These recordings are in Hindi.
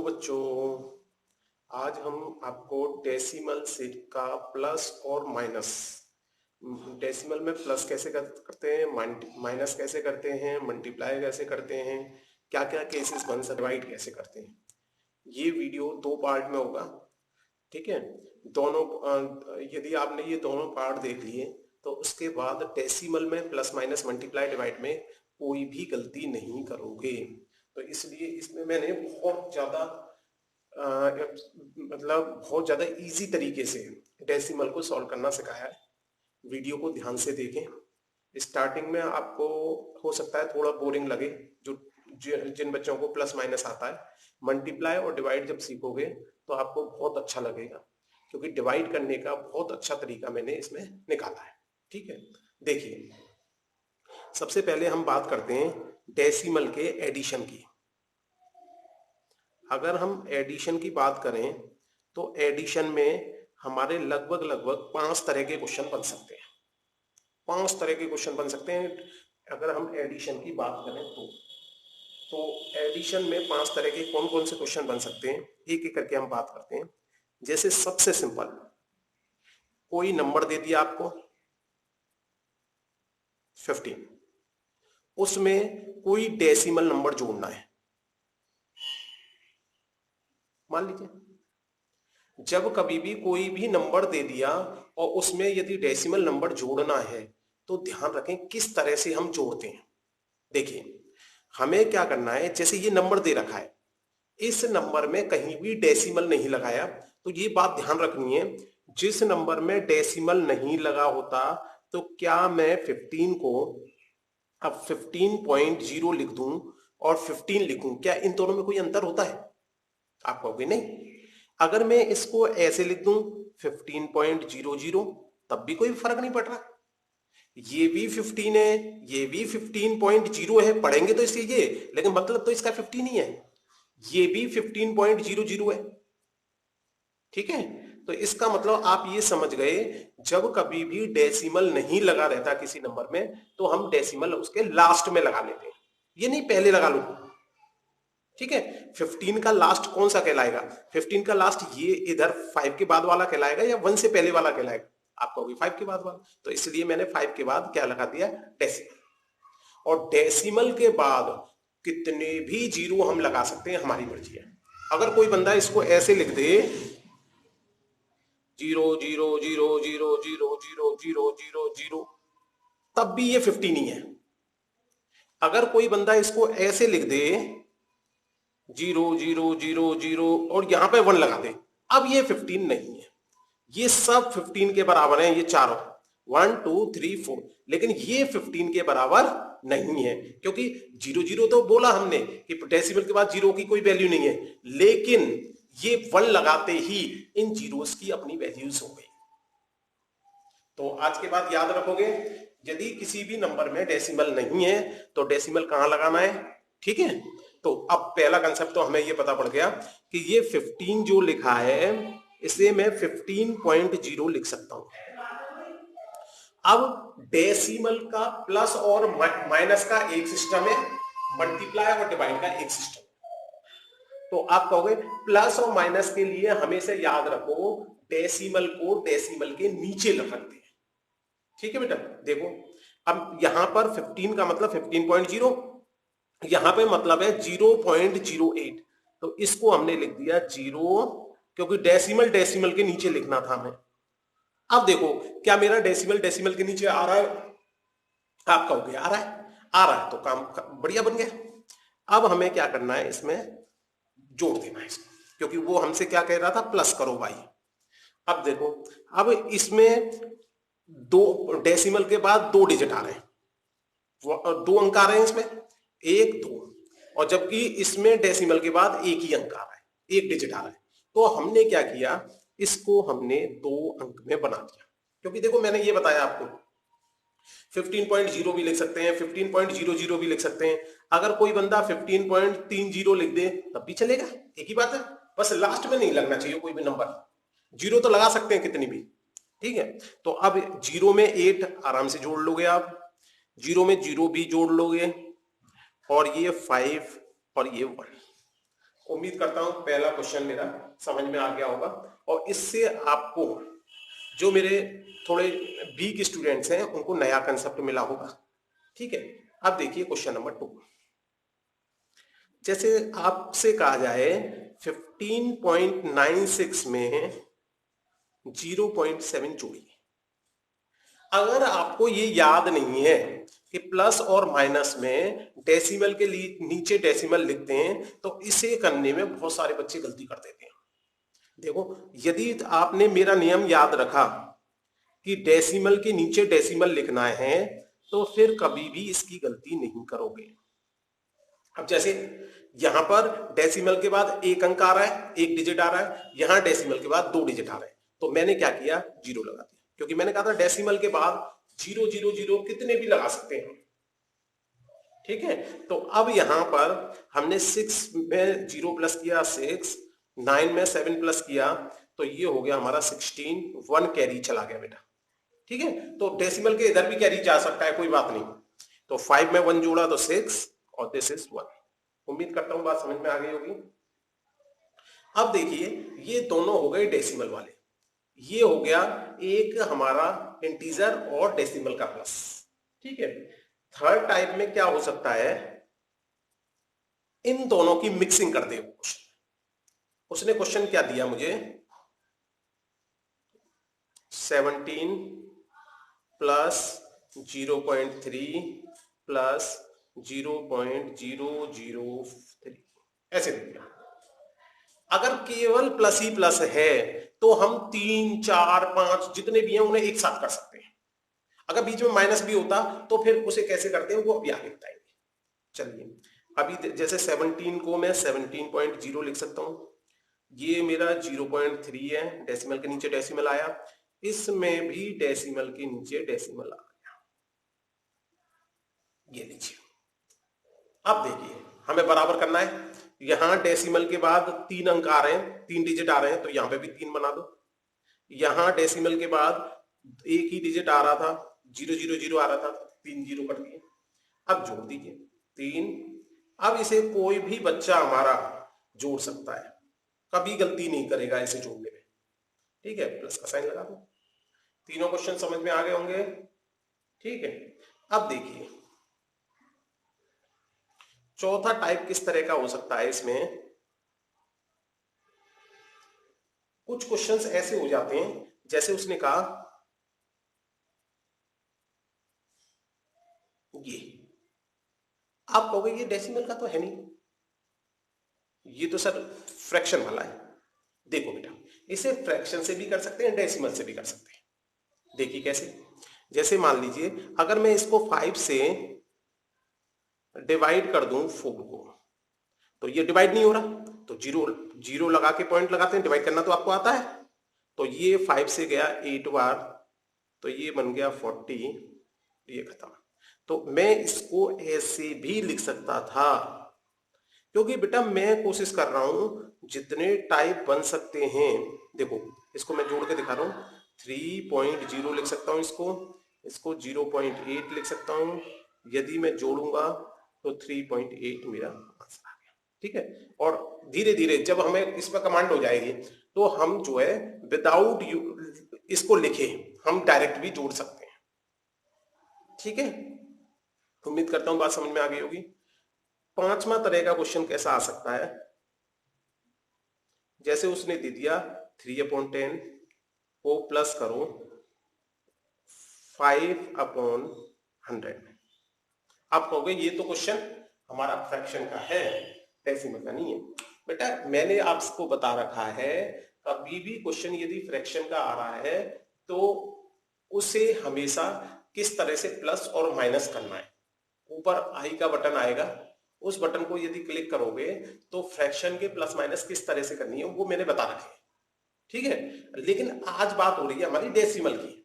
बच्चों, आज हम आपको डेसिमल से का प्लस और माइनस, डेसिमल में प्लस कैसे करते हैं, माइनस कैसे करते हैं, मल्टीप्लाई कैसे करते हैं, क्या क्या केसेस बन सकते, डिवाइड कैसे करते हैं, ये वीडियो दो पार्ट में होगा। ठीक है, दोनों यदि आपने ये दोनों पार्ट देख लिए तो उसके बाद डेसिमल में प्लस माइनस मल्टीप्लाई डिवाइड में कोई भी गलती नहीं करोगे। तो इसलिए इसमें मैंने बहुत ज़्यादा मतलब बहुत ज़्यादा इजी तरीके से डेसिमल को सॉल्व करना सिखाया है। वीडियो को ध्यान से देखें। स्टार्टिंग में आपको हो सकता है थोड़ा बोरिंग लगे, जिन बच्चों को प्लस माइनस आता है। मल्टीप्लाई और डिवाइड जब सीखोगे तो आपको बहुत अच्छा लगेगा, क्योंकि डिवाइड करने का बहुत अच्छा तरीका मैंने इसमें निकाला है। ठीक है, देखिए सबसे पहले हम बात करते हैं डेसिमल के एडिशन की। अगर हम एडिशन की बात करें तो एडिशन में हमारे लगभग 5 तरह के क्वेश्चन बन सकते हैं। 5 तरह के क्वेश्चन बन सकते हैं अगर हम एडिशन की बात करें तो एडिशन में 5 तरह के कौन कौन से क्वेश्चन बन सकते हैं, एक एक करके हम बात करते हैं। जैसे सबसे सिंपल, कोई नंबर दे दिया आपको 15, उसमें कोई डेसिमल नंबर जोड़ना है। मान लीजिए जब कभी भी कोई भी नंबर दे दिया और उसमें यदि डेसिमल नंबर जोड़ना है तो ध्यान रखें किस तरह से हम जोड़ते हैं। देखिए हमें क्या करना है, जैसे ये नंबर दे रखा है, इस नंबर में कहीं भी डेसिमल नहीं लगाया, तो ये बात ध्यान रखनी है, जिस नंबर में डेसिमल नहीं लगा होता तो क्या मैं 15 को अब 15.0 लिख दूं और 15 लिखूं, क्या इन दोनों में कोई अंतर होता है? आप कहोगे नहीं। अगर मैं इसको ऐसे लिख दूं 15.00 तब भी कोई फर्क नहीं पड़ रहा। ये भी 15 है, ये भी 15.0 है, पढ़ेंगे तो इससे ये, लेकिन मतलब तो इसका 15 ही है। ये भी 15.00 है। ठीक है, तो इसका मतलब आप ये समझ गए, जब कभी भी डेसिमल नहीं लगा रहता किसी नंबर में तो हम डेसिमल उसके लास्ट में लगा लेते हैं, ये नहीं पहले लगा लो। ठीक है, 15 का लास्ट कौन सा कहलाएगा? 15 का लास्ट ये इधर 5 के बाद वाला कहलाएगा या 1 से पहले वाला कहलाएगा? आप कहोगे 5 के बाद वाला, तो इसलिए मैंने 5 के बाद क्या लगा दिया? डेसिमल। और डेसिमल के बाद कितने भी जीरो हम लगा सकते हैं, हमारी मर्जी है। अगर कोई बंदा इसको ऐसे लिख दे 0.000000000 तब भी ये 15 ही है। अगर कोई बंदा इसको ऐसे लिख दे 0.000 और यहां पे 1 लगा दे, अब ये 15 नहीं है। ये सब 15 के बराबर हैं, ये चारों 1 2 3 4, लेकिन ये 15 के बराबर नहीं है, क्योंकि 0 तो बोला हमने कि डेसिमल के बाद जीरो की कोई वैल्यू नहीं है, लेकिन ये 1 लगाते ही इन जीरोस की अपनी वैल्यूज हो गई। तो आज के बाद याद रखोगे, यदि किसी भी नंबर में डेसिमल नहीं है तो डेसिमल कहां लगाना है। ठीक है, तो अब पहला कंसेप्ट तो हमें ये पता पड़ गया कि ये 15 जो लिखा है इसे मैं 15.0 लिख सकता हूं। अब डेसिमल का प्लस और माइनस का एक सिस्टम है, मल्टीप्लाई और डिवाइड का एक सिस्टम। तो आप कहोगे प्लस और माइनस के लिए हमेशा याद रखो डेसिमल को डेसिमल के नीचे रखते हैं। ठीक है बेटा, देखो अब यहां पर 15 का मतलब 15.0, यहां पे मतलब है 0.08, तो इसको हमने लिख दिया 0, क्योंकि डेसिमल डेसिमल के नीचे लिखना था हमें। अब देखो क्या मेरा डेसिमल डेसिमल के नीचे आ रहा है? आप कहोगे आ रहा है, तो काम बढ़िया बन गया। अब हमें क्या करना है, इसमें जोड़ देना है इसको, क्योंकि वो हमसे क्या कह रहा था, प्लस करो भाई। अब देखो, अब इसमें दो डेसिमल के बाद 2 डिजिट आ रहे हैं, 2 अंक आ रहे हैं इसमें, 1 2, और जबकि इसमें डेसिमल के बाद एक ही अंक आ रहा है, 1 डिजिट आ रहा है। तो हमने क्या किया, इसको हमने 2 अंक में बना दिया, क्योंकि देखो मैंने ये बताया आपको 15.0 भी लिख सकते हैं, 15.00 भी लिख सकते हैं। अगर कोई बंदा 15.30 लिख दे तब भी चलेगा, एक ही बात है, बस लास्ट में नहीं लगना चाहिए कोई भी नंबर। 0 तो लगा सकते हैं कितनी भी। ठीक है, तो अब 0 में 8 आराम से जोड़ लोगे आप, 0 में 0 भी जोड़ लोगे, और ये 5 और ये 1, उम्मीद करता हूं पहला क्वेश्चन मेरा समझ में आ गया होगा, और इससे आपको जो मेरे थोड़े वीक स्टूडेंट्स हैं उनको नया कंसेप्ट मिला होगा। ठीक है, अब देखिए क्वेश्चन नंबर 2। जैसे आपसे कहा जाए 15.96 में 0.7 जोड़िए। अगर आपको ये याद नहीं है कि प्लस और माइनस में डेसिमल के नीचे डेसिमल लिखते हैं, तो इसे करने में बहुत सारे बच्चे गलती कर देते हैं। देखो, यदि आपने मेरा नियम याद रखा कि डेसिमल के नीचे डेसिमल लिखना है, तो फिर कभी भी इसकी गलती नहीं करोगे। अब जैसे यहां पर डेसिमल के बाद एक अंक आ रहा है, एक डिजिट आ रहा है, यहां डेसिमल के बाद 2 डिजिट आ रहे हैं, तो मैंने क्या किया, 0 लगा दिया, क्योंकि मैंने कहा था डेसिमल के बाद 0 0 0 कितने भी लगा सकते हैं। ठीक है, तो अब यहां पर हमने 6 में 0 प्लस किया 6, 9 में 7 प्लस किया, तो ये हो गया हमारा 16, 1 कैरी चला गया बेटा। ठीक है, तो डेसिमल के इधर भी कैरी जा सकता है, कोई बात नहीं। तो 5 में 1 जोड़ा तो 6, और दिस इज 1। उम्मीद करता हूं बात समझ में आ गई होगी। अब देखिए, ये दोनों हो गए डेसिमल वाले, ये हो गया एक हमारा इंटीजर और डेसिमल का प्लस। ठीक है, थर्ड टाइप में क्या हो सकता है, इन दोनों की मिक्सिंग कर दे क्वेश्चन। उसने क्वेश्चन क्या दिया मुझे, 17 प्लस 0.3 प्लस 0.003 ऐसे दिया। अगर केवल प्लस ही प्लस है तो हम 3 4 5 जितने भी हैं उन्हें एक साथ कर सकते हैं। अगर बीच में माइनस भी होता तो फिर उसे कैसे करते हैं वो अभी आगे बताएंगे। चलिए, अभी जैसे 17 को मैं 17.0 लिख सकता हूं, ये मेरा 0.3 है, डेसिमल के नीचे डेसिमल आया, इसमें भी डेसिमल के नीचे डेसिमल आ गया, ये लीजिए। अब देखिए, हमें बराबर करना है, यहां डेसिमल के बाद 3 अंक आ रहे हैं, 3 डिजिट आ रहे हैं, तो यहां पे भी 3 बना दो। यहां डेसिमल के बाद एक ही डिजिट आ रहा था, 0 0 0 आ रहा था, 3 0 कट दिए। अब जोड़ दीजिए 3। अब इसे कोई भी बच्चा हमारा जोड़ सकता है, कभी गलती नहीं करेगा इसे जोड़ने में। ठीक है, प्लस का साइन लगा दो। तीनों क्वेश्चन समझ में आ गए होंगे। ठीक है, अब देखिए चौथा टाइप किस तरह का हो सकता है। इसमें कुछ क्वेश्चंस ऐसे हो जाते हैं, जैसे उसने कहा ये, आप कहोगे ये डेसिमल का तो है नहीं, ये तो सर फ्रैक्शन वाला है। देखो बेटा, इसे फ्रैक्शन से भी कर सकते हैं, डेसिमल से भी कर सकते हैं। देखिए कैसे, जैसे मान लीजिए अगर मैं इसको 5 से डिवाइड कर दूं 4 को, तो ये डिवाइड नहीं हो रहा, तो 0 0 लगा के पॉइंट लगाते हैं, डिवाइड करना तो आपको आता है। तो ये 5 से गया 8 बार, तो ये बन गया 40, ये खत्म। तो मैं इसको ऐसे भी लिख सकता था, क्योंकि बेटा मैं कोशिश कर रहा हूं जितने टाइप बन सकते हैं। देखो, इसको मैं जोड़ के दिखा रहा हूं, 3.0 लिख सकता हूं, इसको 0.8 लिख सकता हूं। यदि मैं जोड़ूंगा तो 3.8 मेरा आंसर आ गया। ठीक है, और धीरे धीरे जब हमें इस पर कमांड हो जाएगी तो हम जो है विदाउट इसको लिखे हम डायरेक्ट भी जोड़ सकते हैं। ठीक है, उम्मीद करता हूं बात समझ में आ गई होगी। पांचवा तरह का क्वेश्चन कैसा आ सकता है, जैसे उसने दे दिया 3/10 को प्लस करो 5/100। आप कहोगे ये तो क्वेश्चन हमारा फ्रैक्शन का है, डेसिमल का नहीं है। बेटा मैंने आपको बता रखा है, कभी भी क्वेश्चन यदि फ्रैक्शन का आ रहा है तो उसे हमेशा किस तरह से प्लस और माइनस करना है। ऊपर आई का बटन आएगा, उस बटन को यदि क्लिक करोगे तो फ्रैक्शन के प्लस माइनस किस तरह से करनी है वो मैंने बता रखे है। ठीक है, लेकिन आज बात हो रही है हमारी डेसिमल की।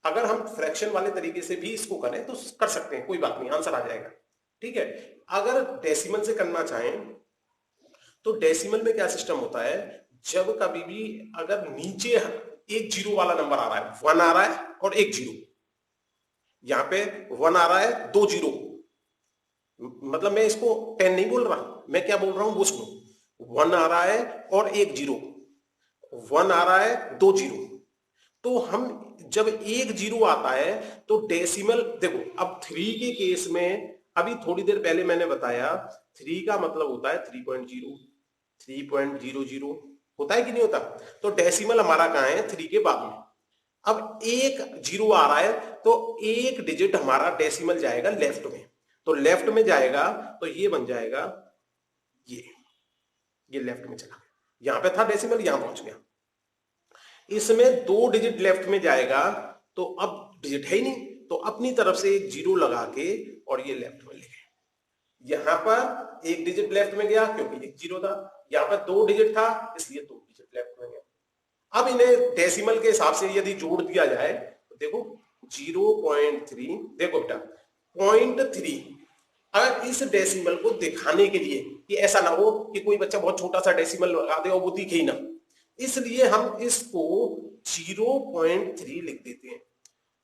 अगर हम फ्रैक्शन वाले तरीके से भी इसको करें तो कर सकते हैं, कोई बात नहीं, आंसर आ जाएगा। ठीक है, अगर डेसिमल से करना चाहें तो डेसिमल में क्या सिस्टम होता है, जब कभी भी अगर नीचे एक 0 वाला नंबर आ रहा है, 1 आ रहा है और एक 0, यहां पे 1 आ रहा है 2 0, मतलब मैं इसको 10 नहीं बोल रहा, मैं क्या बोल रहा हूं वो सुनो। 1 आ रहा है और एक जीरो, 1 आ रहा है, 2 जीरो। तो हम जब एक जीरो आता है तो डेसिमल देखो, अब 3 के केस में अभी थोड़ी देर पहले मैंने बताया 3 का मतलब होता है 3.0, 3.00 होता है कि नहीं होता। तो डेसिमल हमारा कहां है, 3 के बाद में। अब एक जीरो आ रहा है तो एक डिजिट हमारा डेसिमल जाएगा लेफ्ट में, तो लेफ्ट में जाएगा तो ये बन जाएगा, ये लेफ्ट में चला गया, यहां पे था डेसिमल, यहां पहुंच गया। इसमें 2 डिजिट लेफ्ट में जाएगा तो अब डिजिट है ही नहीं, तो अपनी तरफ से एक जीरो लगा के और ये लेफ्ट में ले गए। यहां पर एक डिजिट लेफ्ट में गया क्योंकि एक जीरो था, यहां पर 2 डिजिट था इसलिए 2 डिजिट लेफ्ट में गया। अब इन्हें डेसिमल के हिसाब से यदि जोड़ दिया जाए तो देखो 0.3, देखो बेटा 0.3, अगर इस डेसिमल को दिखाने के लिए कि ऐसा ना हो कि कोई बच्चा बहुत छोटा सा डेसिमल लगा दे और वो दिखे ही ना, इसलिए हम इसको 0.3 लिख देते हैं।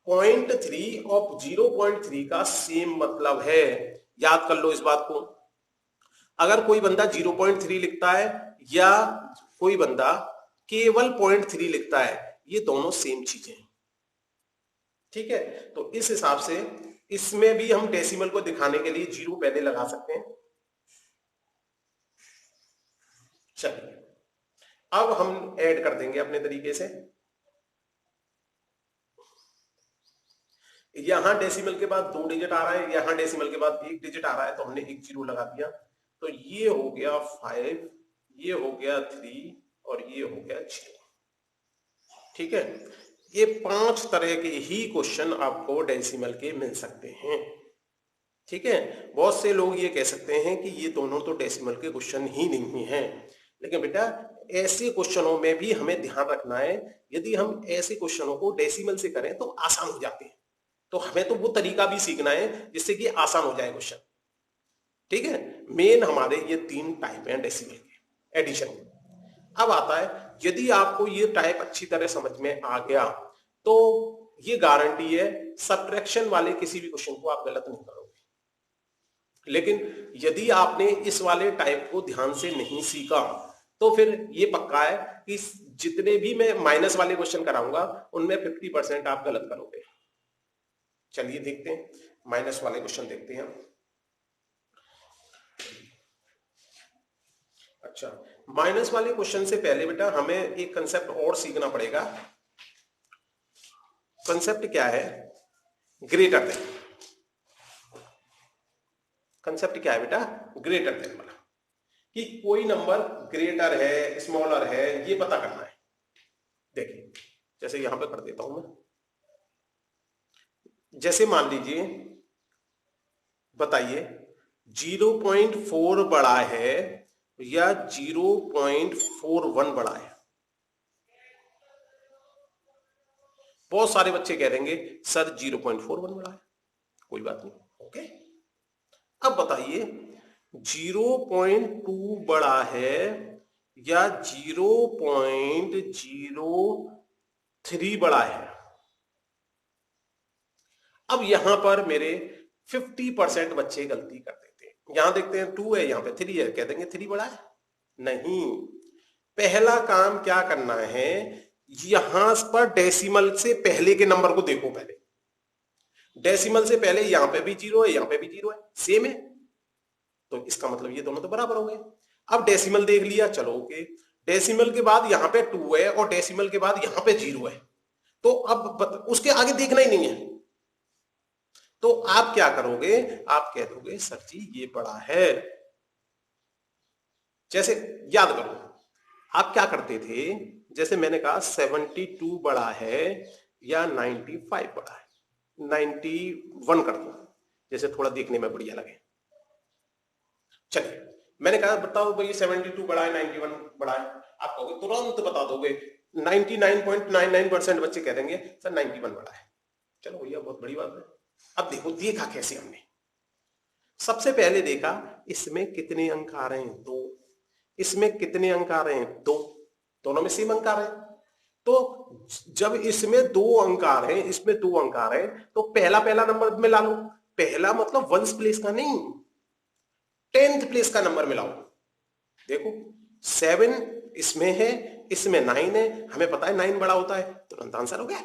0.3 और 0.3 का सेम मतलब है, याद कर लो इस बात को। अगर कोई बंदा 0.3 लिखता है या कोई बंदा केवल 0.3 लिखता है, ये दोनों सेम चीजें हैं, ठीक है। तो इस हिसाब से इसमें भी हम डेसिमल को दिखाने के लिए जीरो पहले लगा सकते हैं। चलिए अब हम ऐड कर देंगे अपने तरीके से। यहां डेसिमल के बाद 2 डिजिट आ रहा है, यहां डेसिमल के बाद 1 डिजिट आ रहा है, तो हमने एक जीरो लगा दिया, तो ये हो गया 5, ये हो गया 3 और ये हो गया 0, ठीक है। ये 5 तरह के ही क्वेश्चन आपको डेसिमल के मिल सकते हैं, ठीक है। बहुत से लोग ये कह सकते हैं कि ये दोनों तो डेसिमल के क्वेश्चन ही नहीं है, लेकिन बेटा ऐसे क्वेश्चनों में भी हमें ध्यान रखना है, यदि हम ऐसे क्वेश्चनों को डेसिमल से करें तो आसान हो जाते हैं, तो हमें तो वो तरीका भी सीखना है जिससे कि आसान हो जाए क्वेश्चन, ठीक है। मेन हमारे ये 3 टाइप हैं डेसिमल के, एडिशन के। अब आता है, यदि आपको ये टाइप अच्छी तरह समझ में आ गया तो ये गारंटी है सब्ट्रैक्शन वाले किसी भी क्वेश्चन को आप गलत नहीं करोगे। लेकिन यदि आपने इस वाले टाइप को ध्यान से नहीं सीखा तो फिर ये पक्का है कि जितने भी मैं माइनस वाले क्वेश्चन कराऊंगा उनमें 50% आप गलत करोगे। चलिए देखते हैं, माइनस वाले क्वेश्चन देखते हैं। अच्छा, माइनस वाले क्वेश्चन से पहले बेटा हमें एक कंसेप्ट और सीखना पड़ेगा। कंसेप्ट क्या है, ग्रेटर देन। कंसेप्ट क्या है बेटा, ग्रेटर देन वाला, कि कोई नंबर ग्रेटर है स्मॉलर है ये पता करना है। देखिए जैसे यहां पे कर देता हूं मैं, जैसे मान लीजिए बताइए 0.4 बड़ा है या 0.41 बड़ा है। बहुत सारे बच्चे कह देंगे सर 0.41 बड़ा है, कोई बात नहीं, ओके। अब बताइए 0.2 बड़ा है या 0.03 बड़ा है। अब यहां पर मेरे 50% बच्चे गलती कर देते हैं, यहां देखते हैं 2 है यहां पे 3 है, कह देंगे 3 बड़ा है। नहीं, पहला काम क्या करना है, यहां पर डेसिमल से पहले के नंबर को देखो। पहले डेसिमल से पहले यहां पे भी 0 है, यहां पे भी 0 है, सेम है, तो इसका मतलब ये दोनों तो बराबर हो गए। अब डेसिमल देख लिया, चलो ओके। डेसिमल के बाद यहां पे 2 है और डेसिमल के बाद यहां पे 0 है, तो अब उसके आगे देखना ही नहीं है। तो आप क्या करोगे, आप कह दोगे सर जी ये बड़ा है। जैसे याद करो आप क्या करते थे, जैसे मैंने कहा 72 बड़ा है या 95 बड़ा है, 91 कर दो, जैसे थोड़ा देखने में बढ़िया लगे। चलिए मैंने कहा बताओ भाई 72 बड़ा है 91 बड़ा है, आप कहोगे तुरंत बता दोगे। 99.99% बच्चे कह देंगे सर 91 बड़ा है। चलो भैया बहुत बड़ी बात है। अब देखो देखा कैसे हमने, सबसे पहले देखा इसमें कितने अंक आ रहे हैं, 2, इसमें कितने अंक आ रहे हैं, 2, दोनों में सेम अंक आ रहे हैं। तो जब इसमें 2 अंक आ रहे हैं इसमें 2 अंक आ रहे हैं तो पहला पहला नंबर मिला लो। पहला मतलब 1th प्लेस का नहीं, 10th प्लेस का नंबर मिलाओ। देखो 7 इसमें है, इसमें 9 है, हमें पता है 9 बड़ा होता है, तुरंत आंसर हो गया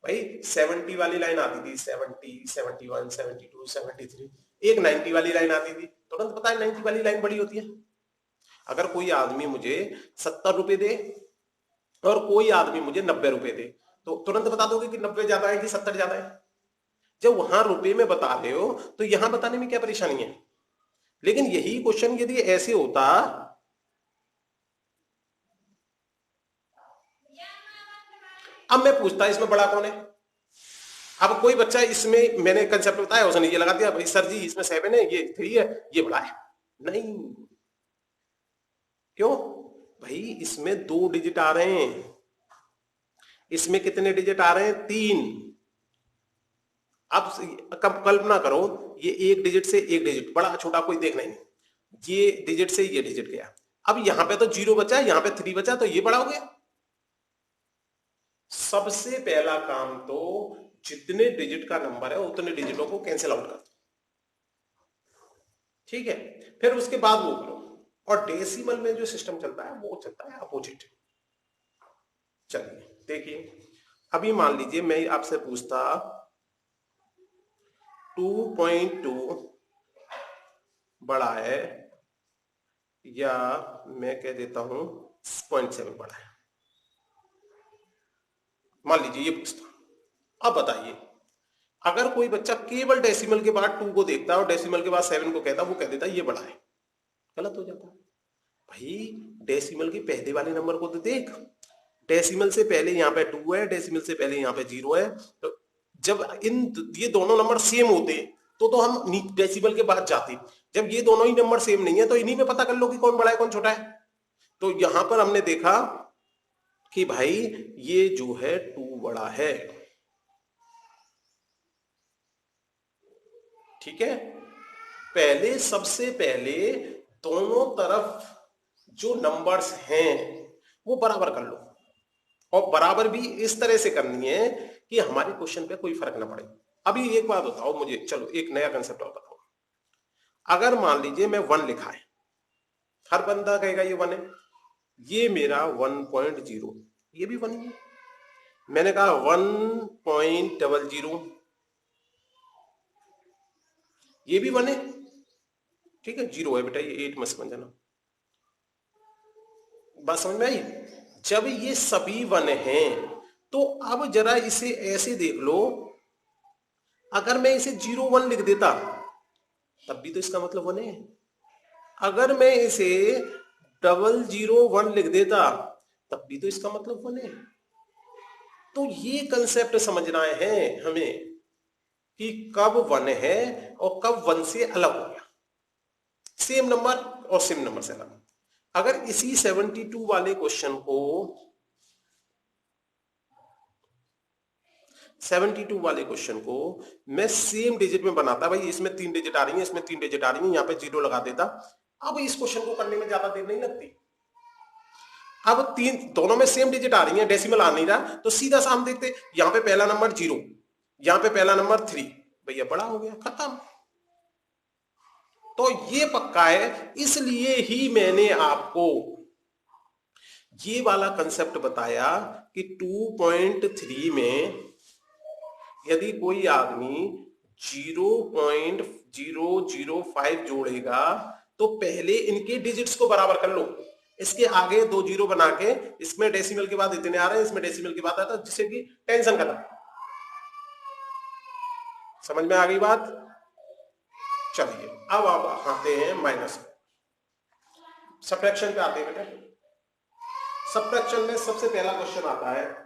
भाई। 70 वाली लाइन आती थी, 70, 71, 72, 73, एक 90 वाली लाइन आती थी, तुरंत पता है 90 वाली लाइन बड़ी होती है। अगर कोई आदमी मुझे 70 रुपए दे और कोई आदमी मुझे 90 रुपए दे, तो तुरंत बता दोगे कि 90 ज्यादा है कि 70 ज्यादा है। जब वहां रुपए में बता रहे हो तो यहां बताने में क्या परेशानी है। लेकिन यही क्वेश्चन यदि ऐसे होता, अब मैं पूछता इसमें बड़ा कौन है। अब कोई बच्चा, इसमें मैंने कंसेप्ट बताया, उसने ये लगा दिया भाई सर जी इसमें 7 है, ये 3 है, ये बड़ा है। नहीं, क्यों भाई, इसमें 2 डिजिट आ रहे हैं, इसमें कितने डिजिट आ रहे हैं, 3। अब कल्पना करो, ये एक डिजिट से एक डिजिट, बड़ा छोटा कोई देखना ही नहीं, ये डिजिट से ये डिजिट गया, अब यहां पे तो 0 बचा, यहां पे 3 बचा, तो ये बड़ा हो गया। सबसे पहला काम तो जितने डिजिट का नंबर है उतने डिजिटों को कैंसिल आउट कर दो, ठीक है। फिर उसके बाद वो करो, और डेसिमल में जो सिस्टम चलता है वो चलता है अपोजिट। चलिए देखिए, अभी मान लीजिए मैं आपसे पूछता 2.2 बड़ा है, या मैं कह देता हूं 0.7 बड़ा है, मान लीजिए ये पूछता। अब बताइए, अगर कोई बच्चा केवल डेसिमल के बाद 2 को देखता है और डेसिमल के बाद 7 को कहता, वो कह देता ये बड़ा है, गलत हो जाता है। भाई डेसिमल के पहले वाले नंबर को तो देख, डेसिमल से पहले यहाँ पे 2 है, डेसिमल से पहले यहाँ पे 0 है, तो जब ये दोनों नंबर सेम होते तो हम डेसिमल के बाद जाते। जब ये दोनों ही नंबर सेम नहीं है तो इन्हीं में पता कर लो कि कौन बड़ा है कौन छोटा है। तो यहां पर हमने देखा कि भाई ये जो है 2 बड़ा है, ठीक है। पहले, सबसे पहले दोनों तरफ जो नंबर्स हैं वो बराबर कर लो, और बराबर भी इस तरह से करनी है कि हमारे क्वेश्चन पे कोई फर्क ना पड़े। अभी एक बात बताओ मुझे, चलो एक नया कंसेप्ट और बताओ। अगर मान लीजिए मैं 1 लिखा है, हर बंदा कहेगा ये 1 है, ये मेरा 1.0, ये भी 1 ही है। मैंने कहा 1.00, ये भी 1 है, ठीक है। 0 है बेटा, ये 8 में समझ जाना, बात समझ में आई। जब ये सभी 1 हैं तो अब जरा इसे ऐसे देख लो, अगर मैं इसे 0 1 लिख देता तब भी तो इसका मतलब 1 है। अगर मैं इसे 001 लिख देता तब भी तो इसका मतलब 1 है। तो ये कंसेप्ट समझना है हमें कि कब 1 है और कब 1 से अलग हो गया, सेम नंबर और सेम नंबर से अलग। अगर इसी 72 वाले क्वेश्चन को 72 वाले क्वेश्चन को मैं सेम डिजिट में बनाता, भाई इसमें 3 डिजिट आ रही है, इसमें 3 डिजिट आ रही है, यहां पे 0 लगा देता, अब इस क्वेश्चन को करने में ज्यादा देर नहीं लगती। अब 3 दोनों में सेम डिजिट आ रही है, डेसिमल आ नहीं रहा, तो सीधा सा हम देखते, यहां पे पहला नंबर 0, यहां पे पहला नंबर 3, भैया बड़ा हो गया, खत्म। तो ये पक्का है, इसलिए ही मैंने आपको ये वाला कंसेप्ट बताया कि 2.3 में यदि कोई आदमी 0.005 जोड़ेगा तो पहले इनके डिजिट्स को बराबर कर लो, इसके आगे 2 0 बना के, इसमें डेसिमल के बाद इतने आ रहे हैं, इसमें डेसिमल के बाद आता है, जिससे कि टेंशन खत्म। समझ में आ गई बात। चलिए अब आप आते हैं माइनस, सब्ट्रैक्शन पे आते हैं बेटा। सब्ट्रैक्शन में सबसे पहला क्वेश्चन आता है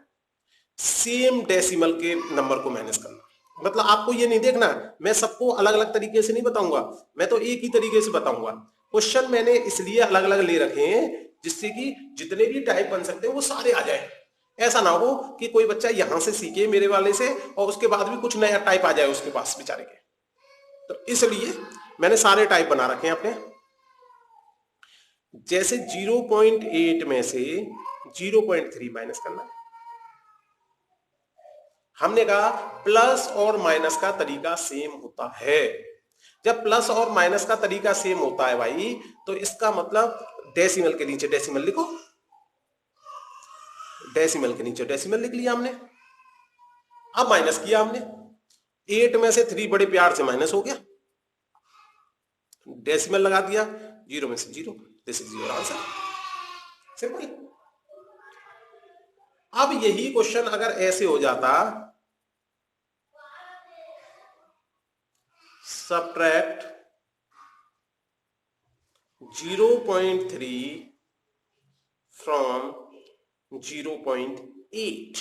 सेम डेसिमल के नंबर को माइनस करना। मतलब आपको ये नहीं देखना मैं सबको अलग अलग तरीके से नहीं बताऊंगा, मैं तो एक ही तरीके से बताऊंगा। क्वेश्चन मैंने इसलिए अलग अलग ले रखे हैं जिससे कि जितने भी टाइप बन सकते हैं वो सारे आ जाए। ऐसा ना हो कि कोई बच्चा यहां से सीखे मेरे वाले से और उसके बाद भी कुछ नया टाइप आ जाए उसके पास बेचारे के। तो इसलिए मैंने सारे टाइप बना रखे हैं अपने। जैसे 0.8 में से 0.3 माइनस करना है, हमने कहा प्लस और माइनस का तरीका सेम होता है। जब प्लस और माइनस का तरीका सेम होता है भाई, तो इसका मतलब डेसिमल के नीचे डेसिमल लिखो, डेसिमल के नीचे डेसिमल लिख लिया हमने। अब माइनस किया हमने, 8 में से 3 बड़े प्यार से माइनस हो गया, डेसिमल लगा दिया, 0 में से 0, this is your answer, simple. अब यही क्वेश्चन अगर ऐसे हो जाता, सब्ट्रैक्ट 0.3 फ्रॉम 0.8,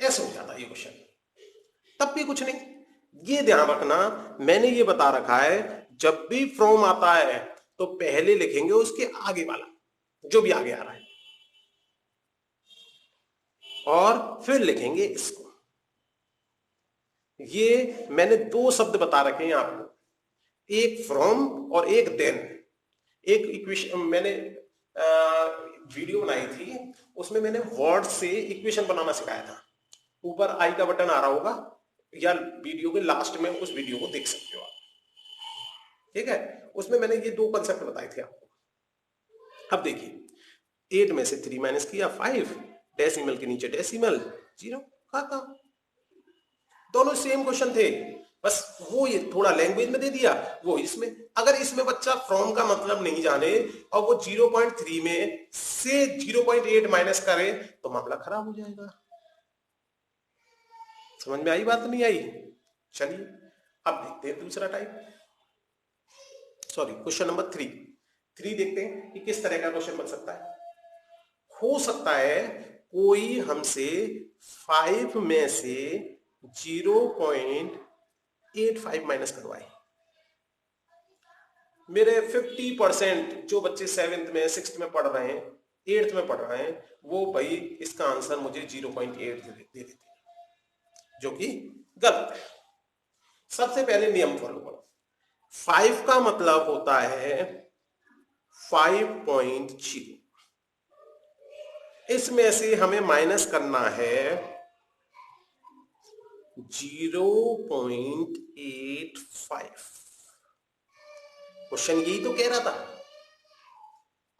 ऐसे हो जाता ये क्वेश्चन, तब भी कुछ नहीं। ये ध्यान रखना, मैंने ये बता रखा है जब भी फ्रॉम आता है तो पहले लिखेंगे उसके आगे वाला जो भी आगे आ रहा है, और फिर लिखेंगे इसको। ये मैंने 2 शब्द बता रखे हैं आपको, एक फ्रॉम और एक देन। एक इक्वेशन मैंने वीडियो बनाई थी, उसमें मैंने वर्ड से इक्वेशन बनाना सिखाया था, ऊपर आई का बटन आ रहा होगा या वीडियो के लास्ट में उस वीडियो को देख सकते हो आप, ठीक है। उसमें मैंने ये 2 कंसेप्ट बताए थे आपको। अब देखिए, 8 में से 3 माइनस किया 5, डेसिमल के नीचे डेसिमल 0, खत्म। दोनों सेम क्वेश्चन थे, बस वो ये थोड़ा लैंग्वेज में दे दिया, वो इसमें। अगर इसमें बच्चा फ्रॉम का मतलब नहीं जाने और वो 0.3 में से 0.8 माइनस करे तो मामला खराब हो जाएगा। समझ में आई बात, नहीं आई? चलिए अब देखते हैं दूसरा टाइप, सॉरी क्वेश्चन नंबर 3 देखते हैं कि किस तरह का क्वेश्चन बन सकता है। हो सकता है कोई हमसे 5 में से 0.85 माइनस करवाए। मेरे 50% जो बच्चे 7th में 6th में पढ़ रहे हैं, 8th में पढ़ रहे हैं, वो भाई इसका आंसर मुझे 0.8 दे देते हैं, जो कि गलत है। सबसे पहले नियम फॉलो करो। 5 का मतलब होता है 5.0, इसमें से हमें माइनस करना है 0.85। क्वेश्चन यही तो कह रहा था।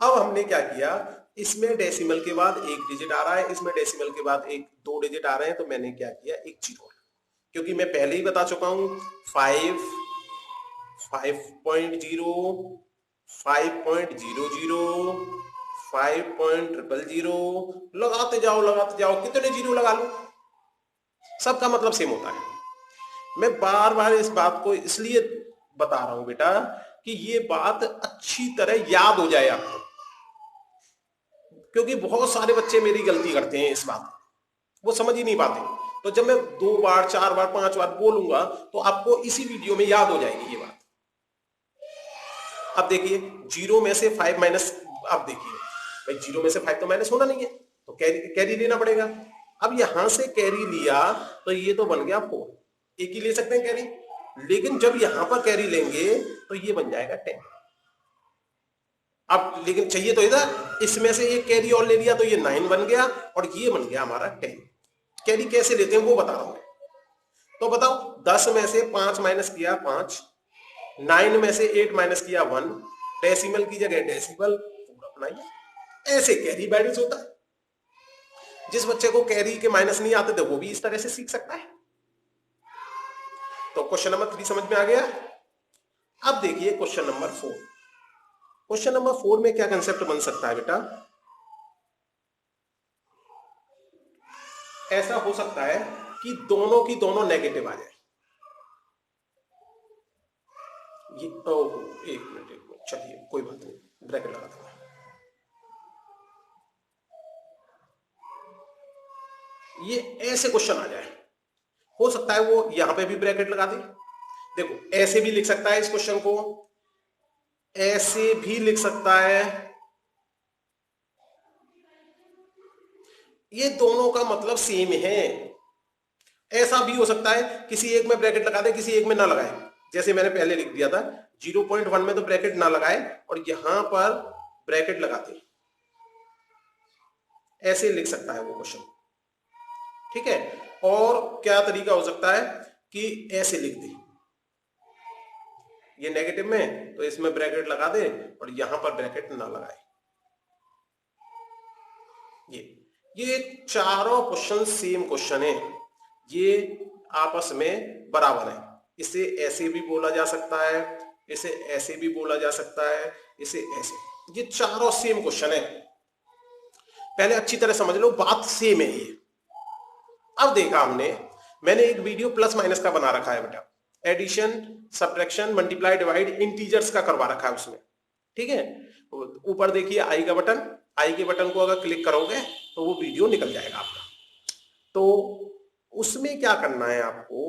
अब हमने क्या किया, इसमें डेसिमल के बाद एक डिजिट आ रहा है, इसमें डेसिमल के बाद 2 डिजिट आ रहे हैं, तो मैंने क्या किया, एक 0, क्योंकि मैं पहले ही बता चुका हूं 5, 5.0, 5.00, 5.000, लगाते जाओ, कितने 0 लगा लो, सबका मतलब सेम होता है। मैं बार बार इस बात को इसलिए बता रहा हूं बेटा कि ये बात अच्छी तरह याद हो जाए आपको, क्योंकि बहुत सारे बच्चे मेरी गलती करते हैं इस बात, वो समझ ही नहीं पाते। तो जब मैं 2 बार 4 बार 5 बार बोलूंगा तो आपको इसी वीडियो में याद हो जाएगी ये बात। अब देखिए 0 में से 5 माइनस, अब देखिए भाई 0 में से 5 तो माइनस होना नहीं है, तो कैरी लेना पड़ेगा। अब यहां से कैरी लिया तो ये तो बन गया 4, एक ही ले सकते हैं कैरी, लेकिन जब यहां पर कैरी लेंगे तो ये बन जाएगा 10। अब लेकिन चाहिए तो इधर, इसमें से एक कैरी और ले लिया तो ये 9 बन गया और ये बन गया हमारा 10। कैरी कैसे लेते हैं वो बता रहा हूं। तो बताओ 10 में से 5 माइनस किया 5, 9 में से 8 माइनस किया 1, डेसिमल की जगह डेसिमल पूरा बनाइए। ऐसे कैरी बैलेंस होता है। जिस बच्चे को कैरी के माइनस नहीं आते थे वो भी इस तरह से सीख सकता है। तो क्वेश्चन नंबर 3 समझ में आ गया। अब देखिए क्वेश्चन नंबर 4। क्वेश्चन नंबर 4 में क्या कंसेप्ट बन सकता है बेटा, ऐसा हो सकता है कि दोनों की दोनों नेगेटिव आ जाए। ये एक मिनट, चलिए कोई बात नहीं, ब्रैकेट लगा दूंगा। ये ऐसे क्वेश्चन आ जाए, हो सकता है वो यहां पे भी ब्रैकेट लगा दे। देखो ऐसे भी लिख सकता है इस क्वेश्चन को, ऐसे भी लिख सकता है, ये दोनों का मतलब सेम है। ऐसा भी हो सकता है किसी एक में ब्रैकेट लगा दे, किसी एक में ना लगाए, जैसे मैंने पहले लिख दिया था 0.1 में तो ब्रैकेट ना लगाए और यहां पर ब्रैकेट लगाते, ऐसे लिख सकता है वो क्वेश्चन, ठीक है। और क्या तरीका हो सकता है कि ऐसे लिख दे, ये नेगेटिव में, तो इसमें ब्रैकेट लगा दे और यहां पर ब्रैकेट ना लगाए। ये चारों क्वेश्चन सेम क्वेश्चन है, ये आपस में बराबर है। इसे ऐसे भी बोला जा सकता है, इसे ऐसे भी बोला जा सकता है, इसे ऐसे, ये चारों सेम क्वेश्चन है। पहले अच्छी तरह समझ लो, बात सेम है ये। अब देखा हमने, मैंने एक वीडियो प्लस माइनस का बना रखा है बेटा, addition subtraction multiply divide integers का करवा रखा है उसमें, ठीक है। ऊपर देखिए आई का बटन, आई के बटन को अगर क्लिक करोगे तो वो वीडियो निकल जाएगा आपका। तो उसमें क्या करना है आपको,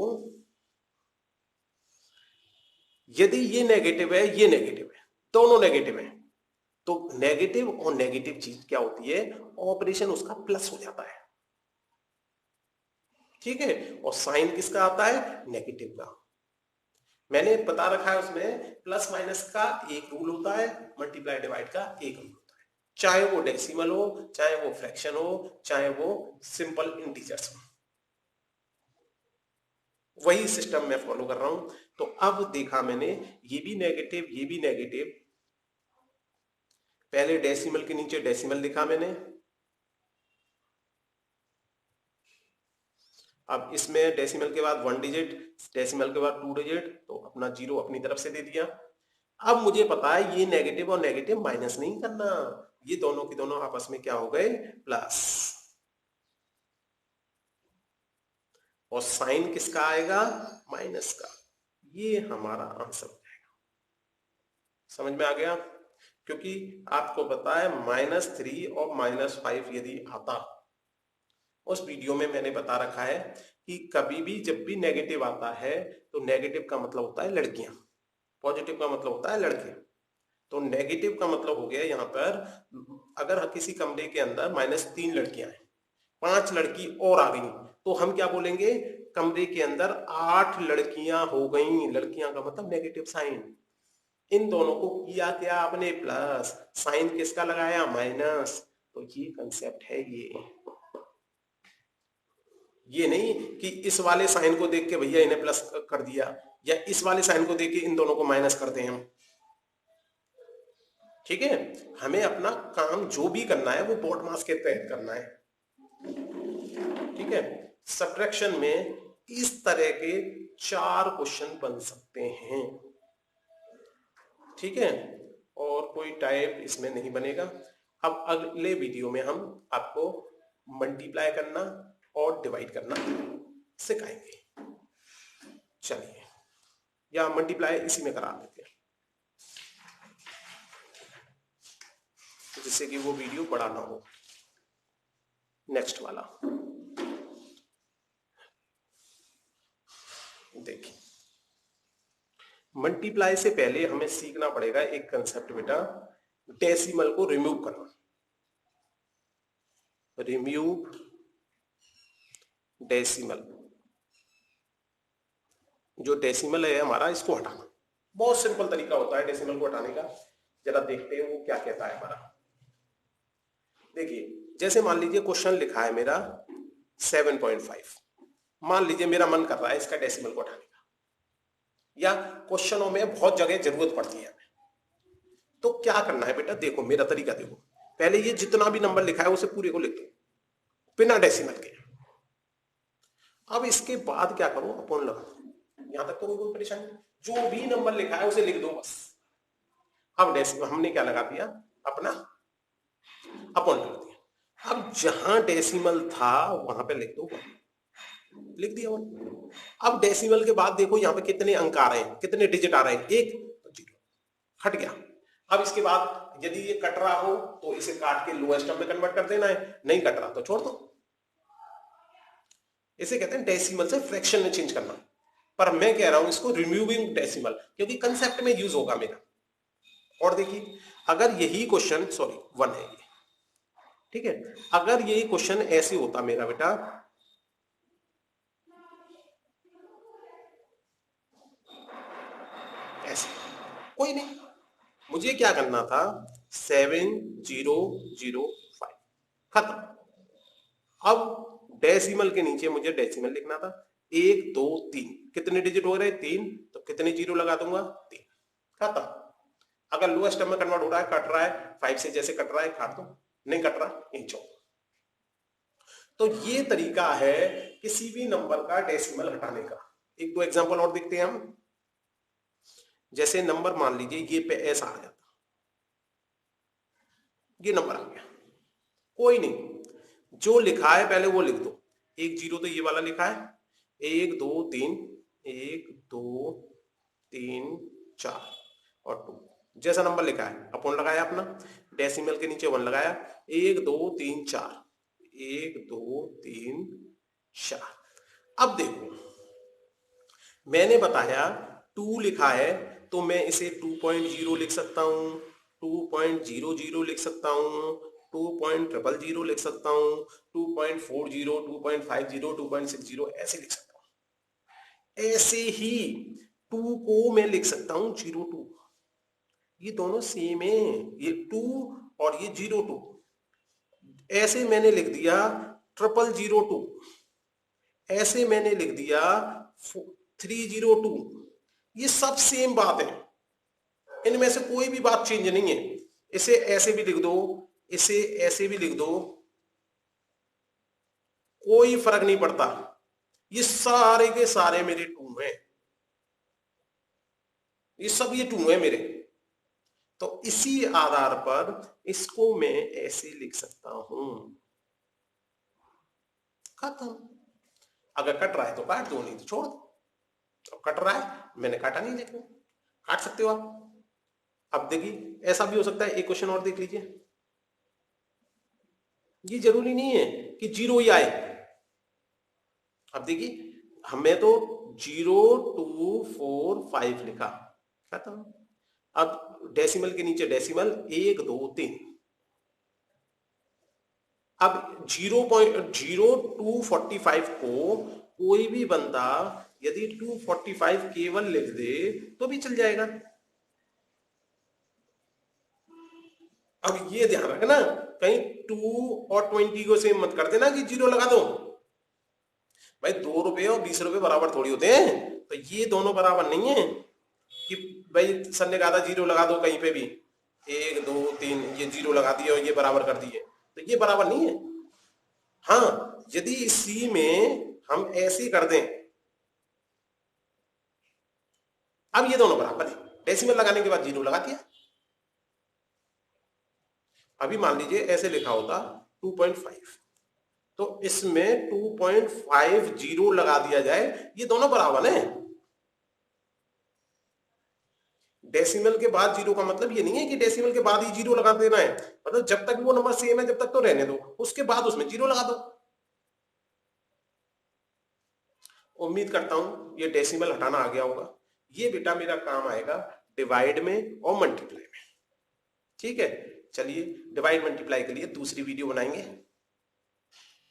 यदि ये नेगेटिव है, ये नेगेटिव है, दोनों नेगेटिव है, तो नेगेटिव और नेगेटिव चीज क्या होती है, ऑपरेशन उसका प्लस हो जाता है, ठीक है। और साइन किसका आता है, नेगेटिव का। मैंने बता रखा है उसमें प्लस माइनस का एक रूल होता है, मल्टीप्लाई डिवाइड का एक रूल होता है, चाहे वो डेसिमल हो, चाहे वो फ्रैक्शन हो, चाहे वो सिंपल इंटीजर्स हो, वही सिस्टम मैं फॉलो कर रहा हूं। तो अब देखा मैंने, ये भी नेगेटिव, ये भी नेगेटिव, पहले डेसिमल के नीचे डेसिमल लिखा मैंने, अब इसमें डेसिमल के बाद 1 डिजिट, डेसिमल के बाद 2 डिजिट, तो अपना जीरो अपनी तरफ से दे दिया। अब मुझे पता है ये नेगेटिव और नेगेटिव माइनस नहीं करना, ये दोनों के दोनों आपस में क्या हो गए, प्लस। और साइन किसका आएगा, माइनस का। ये हमारा आंसर हो जाएगा। समझ में आ गया? क्योंकि आपको पता है -3 और -5 यदि आता, उस वीडियो में मैंने बता रखा है कि कभी भी जब भी नेगेटिव आता है तो नेगेटिव का मतलब होता है लड़कियां, पॉजिटिव का मतलब होता है लड़के। तो नेगेटिव का मतलब हो गया यहाँ पर, अगर किसी कमरे के अंदर -3 लड़कियां हैं, 5 लड़की और आ गई, तो हम क्या बोलेंगे, कमरे के अंदर 8 लड़कियां हो गई। लड़कियां का मतलब नेगेटिव साइन। इन दोनों को किया क्या आपने, प्लस, साइन किसका लगाया, माइनस। तो ये कंसेप्ट है ये नहीं कि इस वाले साइन को देख के भैया इन्हें प्लस कर दिया, या इस वाले साइन को देख के इन दोनों को माइनस करते हैं हम, ठीक है। हमें अपना काम जो भी करना है वो BODMAS के तहत करना है, ठीक है। सब्ट्रैक्शन में इस तरह के 4 क्वेश्चन बन सकते हैं, ठीक है, और कोई टाइप इसमें नहीं बनेगा। अब अगले वीडियो में हम आपको मल्टीप्लाई करना और डिवाइड करना सिखाएंगे। चलिए, या मल्टीप्लाई इसी में करा देते हैं, जिससे कि वो वीडियो बड़ा ना हो। नेक्स्ट वाला देखिए, मल्टीप्लाई से पहले हमें सीखना पड़ेगा एक कंसेप्ट बेटा, डेसिमल को रिमूव करना। रिमूव डेसिमल, जो डेसिमल है हमारा, इसको हटाना। बहुत सिंपल तरीका होता है डेसिमल को हटाने का, जरा देखते हैं वो क्या कहता है हमारा। देखिए, जैसे मान लीजिए क्वेश्चन लिखा है मेरा 7.5, मान लीजिए मेरा मन कर रहा है इसका डेसिमल को हटाने का, या क्वेश्चनों में बहुत जगह जरूरत पड़ती है हमें, तो क्या करना है बेटा, देखो मेरा तरीका देखो। पहले ये जितना भी नंबर लिखा है उसे पूरे को लिख दो बिना डेसिमल के। अब इसके बाद क्या करो, अपॉन लगा दो। यहां तक तो कोई परेशानी नहीं, जो भी नंबर लिखा है उसे लिख दो बस। अब डेसिमल हमने क्या लगा दिया, अपना अपॉन लगा दिया। अब जहां डेसिमल था वहां पे लिख दो 1, लिख दिया 1। अब डेसिमल के बाद देखो यहाँ पे कितने अंक आ रहे हैं, कितने डिजिट आ रहे हैं, 1 तो 0, हट गया। अब इसके बाद यदि ये कट रहा हो तो इसे काट के लोएस्ट टर्म में कन्वर्ट कर देना है, नहीं कट रहा तो छोड़ दो। इसे कहते हैं डेसिमल से फ्रैक्शन में चेंज करना। पर मैं कह रहा हूं इसको रिमूविंग डेसिमल, क्योंकि कंसेप्ट में यूज होगा मेरा। और देखिए, अगर यही क्वेश्चन, सॉरी 1 है ये, ठीक है, अगर यही क्वेश्चन ऐसे होता मेरा बेटा, ऐसे, कोई नहीं, मुझे क्या करना था, 7005 खत्म। अब डेसिमल के नीचे मुझे डेसिमल लिखना था, 1 2 3, कितने डिजिट हो रहे, 3, तो कितने जीरो लगा दूंगा, 3। खत्म। अगर लोएस्ट टर्म में कन्वर्ट हो रहा है, कट रहा है 5 से, जैसे कट रहा है काट दो, नहीं कट रहा यहीं छोड़। तो ये तरीका है किसी भी नंबर का डेसिमल हटाने का। एक दो एग्जांपल और देखते हैं हम। जैसे नंबर मान लीजिए ये पे ऐसा आ जाता, ये नंबर आ गया, कोई नहीं, जो लिखा है पहले वो लिख दो। 1 0 तो ये वाला लिखा है, 1 2 3, 1 2 3 4 और 2, जैसा नंबर लिखा है अपॉन लगाया अपना, डेसिमल के नीचे 1 लगाया, 1 2 3 4, 1 2 3 4। अब देखो मैंने बताया 2 लिखा है तो मैं इसे 2.0 लिख सकता हूं, 2.00 लिख सकता हूं, 2.000 लिख सकता हूं, 2.40, 2.50, 2.60 ऐसे लिख सकता हूं। ऐसे ही 2 को मैं लिख सकता हूं 02, ये दोनों सेम है, ये 2 और ये 02। ऐसे मैंने लिख दिया 0002, ऐसे मैंने लिख दिया 302, ये सब सेम बात है, इनमें से कोई भी बात चेंज नहीं है। इसे ऐसे भी लिख दो, इसे ऐसे भी लिख दो, कोई फर्क नहीं पड़ता, ये सारे के सारे मेरे 2 हैं, ये सब ये 2 है मेरे। तो इसी आधार पर इसको मैं ऐसे लिख सकता हूं, खत्म। अगर कट रहा है तो काट दो, नहीं तो छोड़ दो। अब कट रहा है, मैंने काटा नहीं, देखो काट सकते हो आप। अब देखिए ऐसा भी हो सकता है, एक क्वेश्चन और देख लीजिए, ये जरूरी नहीं है कि 0 ही आए। अब देखिए हमें तो 0 2 4 5 लिखा, खत्म। अब डेसिमल के नीचे डेसिमल 1 2 3। अब 0.0245 को कोई भी बंदा यदि 245 केवल लिख दे तो भी चल जाएगा। अब ये ध्यान रखना कहीं 2 और 20 को सेम मत कर देना कि 0 लगा दो। भाई 2 रुपए और 20 रुपए बराबर थोड़ी होते हैं, तो ये दोनों बराबर नहीं है कि भाई सर ने कहा था 0 लगा दो कहीं पे भी, 1 2 3 ये 0 लगा दिए और ये बराबर कर दिए, तो ये बराबर नहीं है। हाँ यदि इसी में हम ऐसे कर दें, अब ये दोनों बराबर है, डेसिमल लगाने के बाद 0 लगा दिया। अभी मान लीजिए ऐसे लिखा होता 2.5, तो इसमें 2.50 लगा दिया जाए, ये दोनों बराबर हैं। डेसिमल के बाद 0 का मतलब ये नहीं है कि डेसिमल के बाद ही 0 लगा देना है, मतलब जब तक वो नंबर सेम है जब तक तो रहने दो, उसके बाद उसमें 0 लगा दो। उम्मीद करता हूं ये डेसिमल हटाना आ गया होगा। ये बेटा मेरा काम आएगा डिवाइड में और मल्टीप्लाई में, ठीक है। चलिए डिवाइड मल्टीप्लाई के लिए दूसरी वीडियो बनाएंगे।